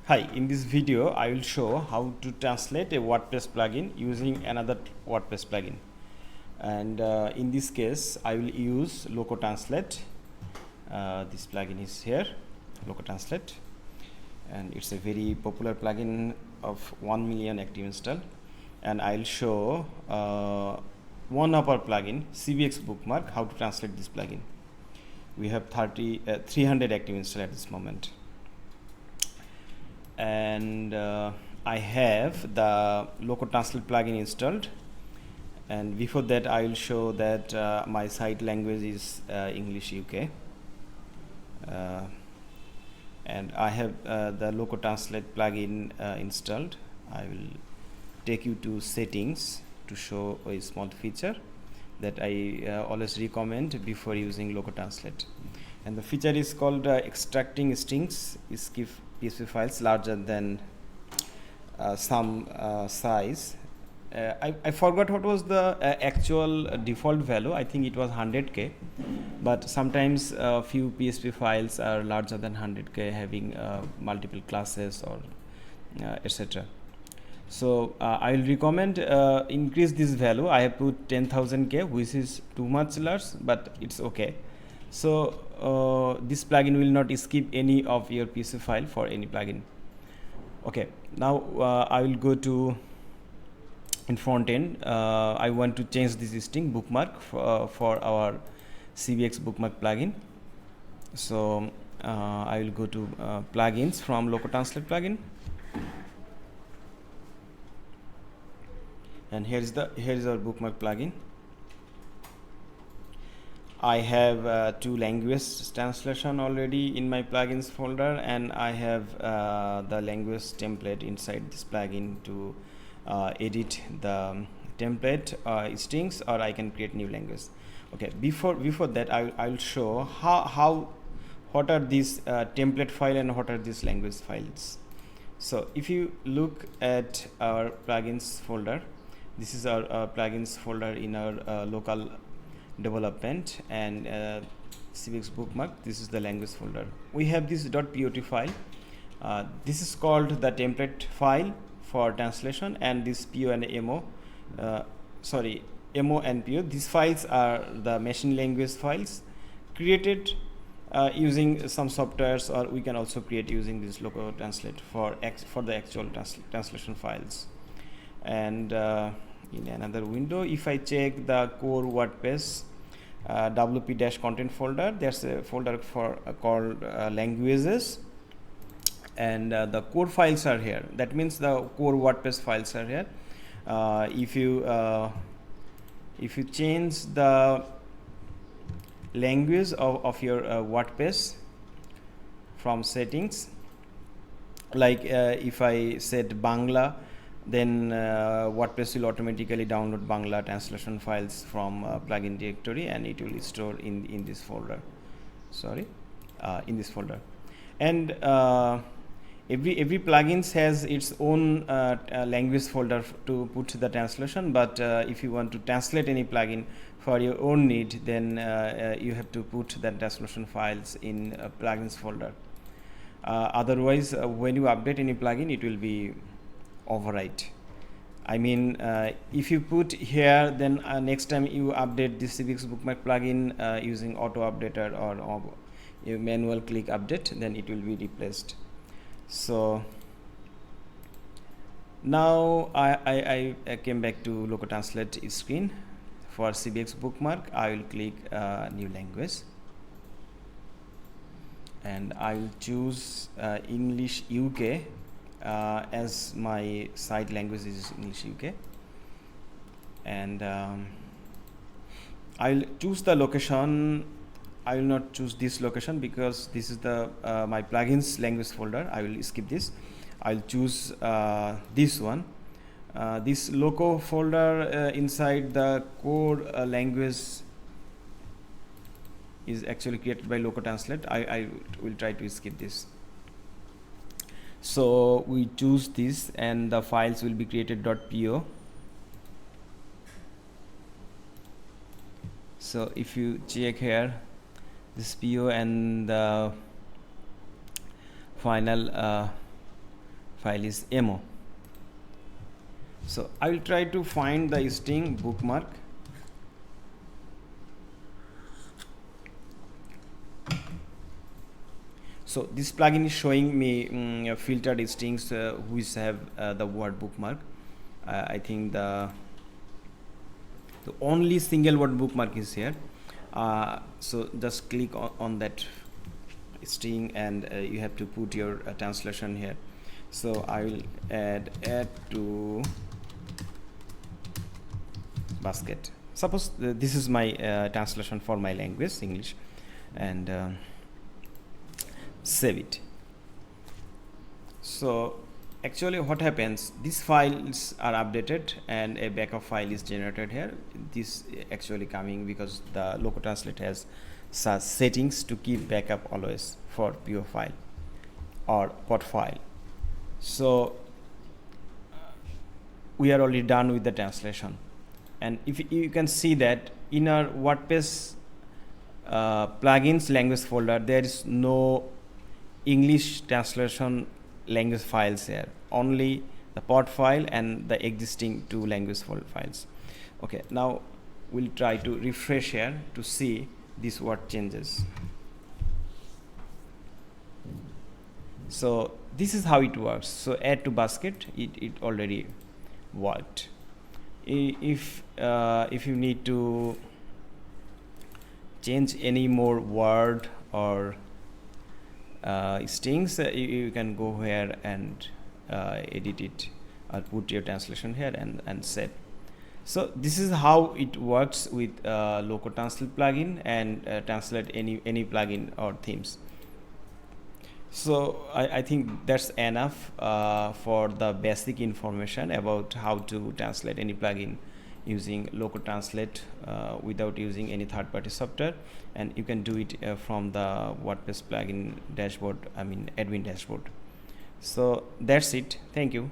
Hi, in this video I will show how to translate a WordPress plugin using another WordPress plugin, and in this case I will use Loco Translate. This plugin is here, Loco Translate, and it's a very popular plugin of 1 million active install. And I'll show one of our plugin, CBX Bookmark, how to translate this plugin. We have 300 active install at this moment, and I have the Loco Translate plugin installed. And before that I will show that my site language is English UK, and I have the Loco Translate plugin installed. I will take you to settings to show a small feature that I always recommend before using Loco Translate, and the feature is called extracting strings skip PSP files larger than some size. I forgot what was the actual default value. I think it was 100k, but sometimes few PSP files are larger than 100k, having multiple classes or etc. So I will recommend increase this value. I have put 10,000k, which is too much large, but it's okay. So this plugin will not skip any of your PSP file for any plugin. Okay, now I will go to in front end. I want to change this string bookmark for our CBX bookmark plugin. So I will go to plugins from Loco Translate plugin, and here is our bookmark plugin. I have two language translation already in my plugins folder, and I have the language template inside this plugin to edit the template strings, or I can create new language. Okay, before that I will show how what are these template file and what are these language files. So if you look at our plugins folder, this is our plugins folder in our local development, and CBX bookmark, this is the language folder. We have this .pot file. This is called the template file for translation, and this PO and MO, MO and PO, these files are the machine language files created using some softwares, or we can also create using this Loco Translate for the actual translation files. And in another window, if I check the core WordPress WP-content folder, there's a folder for called languages, and the core files are here. That means the core WordPress files are here. If you change the language of your WordPress from settings, like if I set Bangla, then WordPress will automatically download Bangla translation files from plugin directory, and it will store in this folder. In this folder. And every plugins has its own language folder to put the translation, but if you want to translate any plugin for your own need, then you have to put the translation files in a plugins folder. Otherwise, when you update any plugin, it will be overwrite. I mean, if you put here, then next time you update this CBX bookmark plugin using auto updater or a manual click update, then it will be replaced. So now I came back to Loco Translate screen. For CBX bookmark, I will click new language, and I will choose English UK. As my site language is English UK, and I will choose the location. I will not choose this location because this is the my plugins language folder. I will skip this. I'll choose this one. This Loco folder inside the core language is actually created by Loco Translate. I will try to skip this. So we choose this, and the files will be created .po. So if you check here, this PO and the final file is mo. So I will try to find the string bookmark. So this plugin is showing me filtered strings which have the word bookmark. I think the only single word bookmark is here. So just click on that string, and you have to put your translation here. So I will add to basket. Suppose this is my translation for my language, English, and save it. So actually what happens, these files are updated and a backup file is generated here. This actually coming because the Loco Translate has such settings to keep backup always for pure file or pod file. So we are already done with the translation, and if you can see that in our WordPress plugins language folder, there is no English translation language files here, only the pod file and the existing two language files. Okay, now we'll try to refresh here to see this what changes. So this is how it works. So add to basket, it already worked. If you need to change any more word or strings, you can go here and edit it or put your translation here and save. So this is how it works with Loco Translate plugin and translate any plugin or themes. So I think that's enough for the basic information about how to translate any plugin using Loco Translate without using any third-party software, and you can do it from the WordPress plugin dashboard, admin dashboard. So that's it. Thank you.